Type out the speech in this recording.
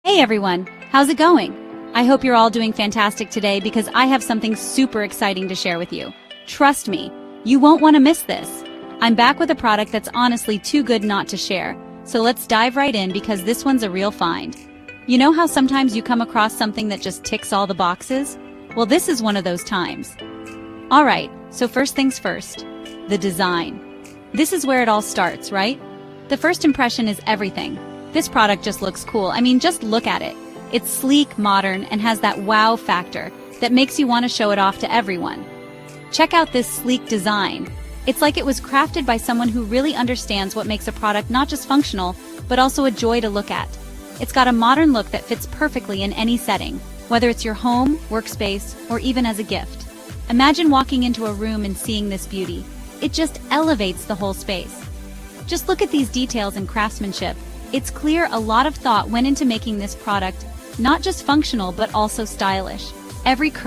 Hey everyone, how's it going? I hope you're all doing fantastic today because I have something super exciting to share with you. Trust me, you won't want to miss this. I'm back with a product that's honestly too good not to share, so let's dive right in because this one's a real find. You know how sometimes you come across something that just ticks all the boxes? Well, this is one of those times. Alright, so first things first, the design. This is where it all starts, right? The first impression is everything. This product just looks cool. I mean, just look at it. It's sleek, modern, and has that wow factor that makes you want to show it off to everyone. Check out this sleek design. It's like it was crafted by someone who really understands what makes a product not just functional, but also a joy to look at. It's got a modern look that fits perfectly in any setting, whether it's your home, workspace, or even as a gift. Imagine walking into a room and seeing this beauty. It just elevates the whole space. Just look at these details and craftsmanship. It's clear a lot of thought went into making this product not just functional but also stylish. Every curve